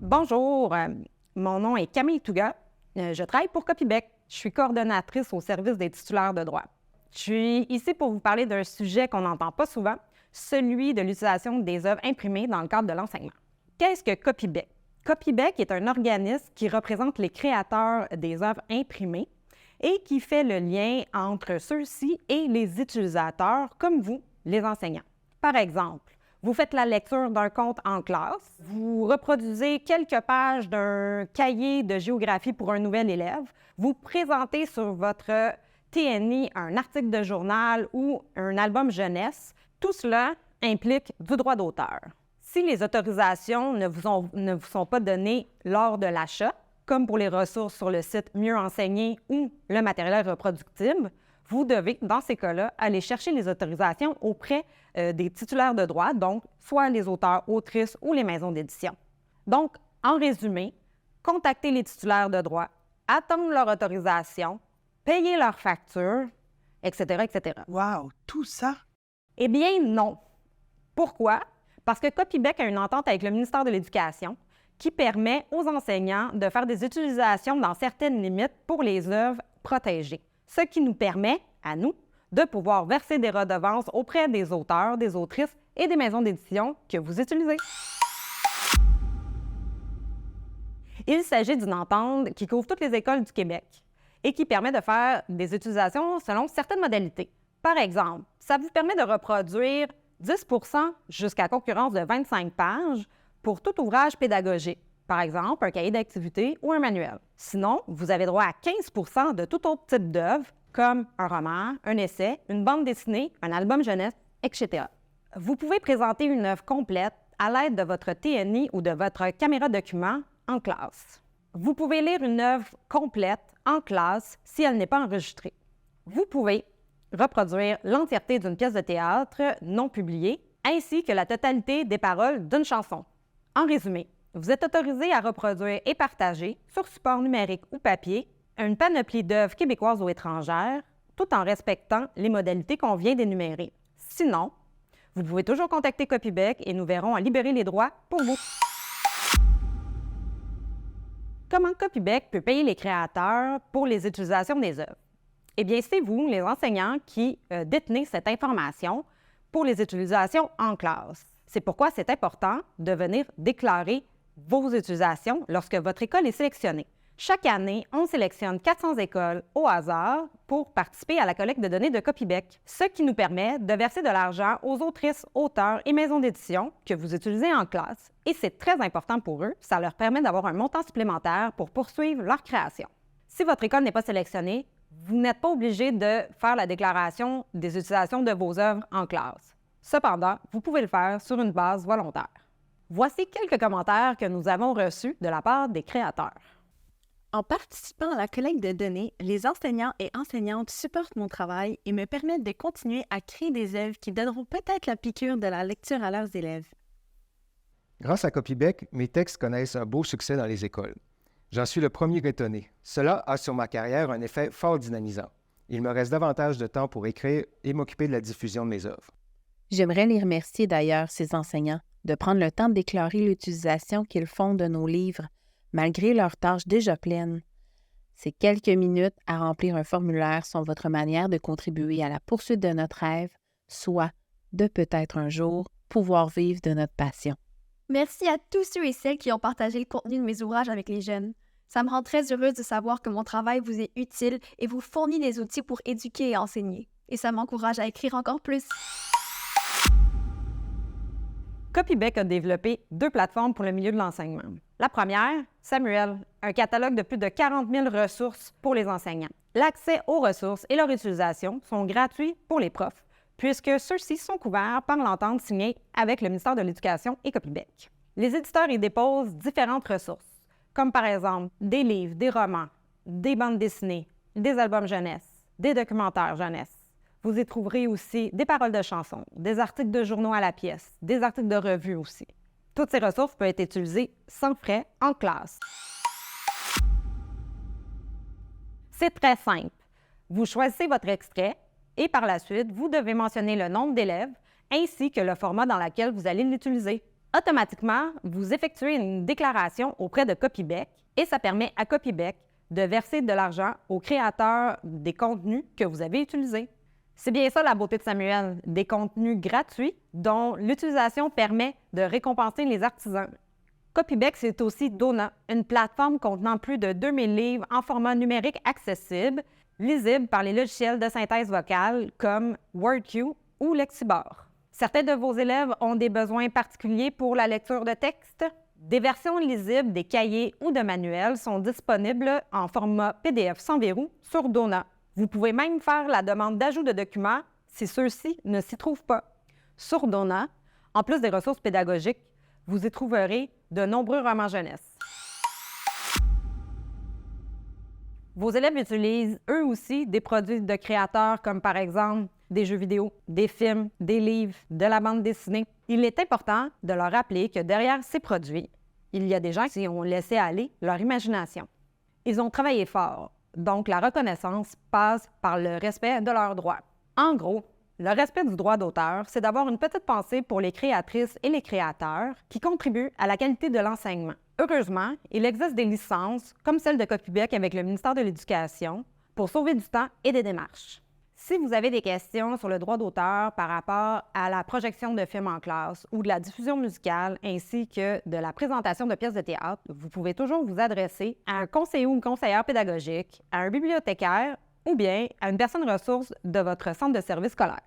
Bonjour, mon nom est Camille Touga. Je travaille pour Copybec. Je suis coordonnatrice au service des titulaires de droit. Je suis ici pour vous parler d'un sujet qu'on n'entend pas souvent, celui de l'utilisation des œuvres imprimées dans le cadre de l'enseignement. Qu'est-ce que Copybec? Copybec est un organisme qui représente les créateurs des œuvres imprimées et qui fait le lien entre ceux-ci et les utilisateurs, comme vous, les enseignants. Par exemple, vous faites la lecture d'un conte en classe, vous reproduisez quelques pages d'un cahier de géographie pour un nouvel élève, vous présentez sur votre TNI un article de journal ou un album jeunesse. Tout cela implique du droit d'auteur. Si les autorisations ne vous sont pas données lors de l'achat, comme pour les ressources sur le site Mieux enseigner ou le matériel reproductible, vous devez, dans ces cas-là, aller chercher les autorisations auprès des titulaires de droit, donc soit les auteurs, autrices ou les maisons d'édition. Donc, en résumé, contacter les titulaires de droit, attendre leur autorisation, payer leurs factures, etc., etc. Wow, tout ça? Eh bien, non. Pourquoi? Parce que Copybec a une entente avec le ministère de l'Éducation qui permet aux enseignants de faire des utilisations dans certaines limites pour les œuvres protégées, ce qui nous permet, à nous, de pouvoir verser des redevances auprès des auteurs, des autrices et des maisons d'édition que vous utilisez. Il s'agit d'une entente qui couvre toutes les écoles du Québec et qui permet de faire des utilisations selon certaines modalités. Par exemple, ça vous permet de reproduire 10 jusqu'à concurrence de 25 pages pour tout ouvrage pédagogique, par exemple un cahier d'activité ou un manuel. Sinon, vous avez droit à 15 de tout autre type d'œuvre, comme un roman, un essai, une bande dessinée, un album jeunesse, etc. Vous pouvez présenter une œuvre complète à l'aide de votre TNI ou de votre caméra document en classe. Vous pouvez lire une œuvre complète en classe si elle n'est pas enregistrée. Vous pouvez reproduire l'entièreté d'une pièce de théâtre non publiée, ainsi que la totalité des paroles d'une chanson. En résumé, vous êtes autorisé à reproduire et partager, sur support numérique ou papier, une panoplie d'œuvres québécoises ou étrangères, tout en respectant les modalités qu'on vient d'énumérer. Sinon, vous pouvez toujours contacter Copybec et nous verrons à libérer les droits pour vous. Comment Copybec peut payer les créateurs pour les utilisations des œuvres? Eh bien, c'est vous, les enseignants, qui détenez cette information pour les utilisations en classe. C'est pourquoi c'est important de venir déclarer vos utilisations lorsque votre école est sélectionnée. Chaque année, on sélectionne 400 écoles au hasard pour participer à la collecte de données de Copybec, ce qui nous permet de verser de l'argent aux autrices, auteurs et maisons d'édition que vous utilisez en classe. Et c'est très important pour eux, ça leur permet d'avoir un montant supplémentaire pour poursuivre leur création. Si votre école n'est pas sélectionnée, vous n'êtes pas obligé de faire la déclaration des utilisations de vos œuvres en classe. Cependant, vous pouvez le faire sur une base volontaire. Voici quelques commentaires que nous avons reçus de la part des créateurs. En participant à la collecte de données, les enseignants et enseignantes supportent mon travail et me permettent de continuer à créer des œuvres qui donneront peut-être la piqûre de la lecture à leurs élèves. Grâce à Copybec, mes textes connaissent un beau succès dans les écoles. J'en suis le premier étonné. Cela a sur ma carrière un effet fort dynamisant. Il me reste davantage de temps pour écrire et m'occuper de la diffusion de mes œuvres. J'aimerais les remercier d'ailleurs, ces enseignants, de prendre le temps de déclarer l'utilisation qu'ils font de nos livres, malgré leurs tâches déjà pleines. Ces quelques minutes à remplir un formulaire sont votre manière de contribuer à la poursuite de notre rêve, soit de peut-être un jour pouvoir vivre de notre passion. Merci à tous ceux et celles qui ont partagé le contenu de mes ouvrages avec les jeunes. Ça me rend très heureuse de savoir que mon travail vous est utile et vous fournit des outils pour éduquer et enseigner. Et ça m'encourage à écrire encore plus. Copybec a développé 2 plateformes pour le milieu de l'enseignement. La première, Samuel, un catalogue de plus de 40 000 ressources pour les enseignants. L'accès aux ressources et leur utilisation sont gratuits pour les profs, puisque ceux-ci sont couverts par l'entente signée avec le ministère de l'Éducation et Copybec. Les éditeurs y déposent différentes ressources, comme par exemple des livres, des romans, des bandes dessinées, des albums jeunesse, des documentaires jeunesse. Vous y trouverez aussi des paroles de chansons, des articles de journaux à la pièce, des articles de revues aussi. Toutes ces ressources peuvent être utilisées sans frais en classe. C'est très simple. Vous choisissez votre extrait et par la suite, vous devez mentionner le nombre d'élèves ainsi que le format dans lequel vous allez l'utiliser. Automatiquement, vous effectuez une déclaration auprès de Copybec et ça permet à Copybec de verser de l'argent aux créateurs des contenus que vous avez utilisés. C'est bien ça la beauté de Samuel, des contenus gratuits dont l'utilisation permet de récompenser les artisans. Copybec, c'est aussi Dona, une plateforme contenant plus de 2000 livres en format numérique accessible, lisible par les logiciels de synthèse vocale comme WordQ ou Lexibor. Certains de vos élèves ont des besoins particuliers pour la lecture de texte. Des versions lisibles des cahiers ou de manuels sont disponibles en format PDF sans verrou sur Dona. Vous pouvez même faire la demande d'ajout de documents si ceux-ci ne s'y trouvent pas. Sur Dona, en plus des ressources pédagogiques, vous y trouverez de nombreux romans jeunesse. Vos élèves utilisent eux aussi des produits de créateurs comme par exemple des jeux vidéo, des films, des livres, de la bande dessinée. Il est important de leur rappeler que derrière ces produits, il y a des gens qui ont laissé aller leur imagination. Ils ont travaillé fort, donc la reconnaissance passe par le respect de leurs droits. En gros, le respect du droit d'auteur, c'est d'avoir une petite pensée pour les créatrices et les créateurs qui contribuent à la qualité de l'enseignement. Heureusement, il existe des licences, comme celle de Copybec avec le ministère de l'Éducation, pour sauver du temps et des démarches. Si vous avez des questions sur le droit d'auteur par rapport à la projection de films en classe ou de la diffusion musicale ainsi que de la présentation de pièces de théâtre, vous pouvez toujours vous adresser à un conseiller ou une conseillère pédagogique, à un bibliothécaire ou bien à une personne ressource de votre centre de service scolaire.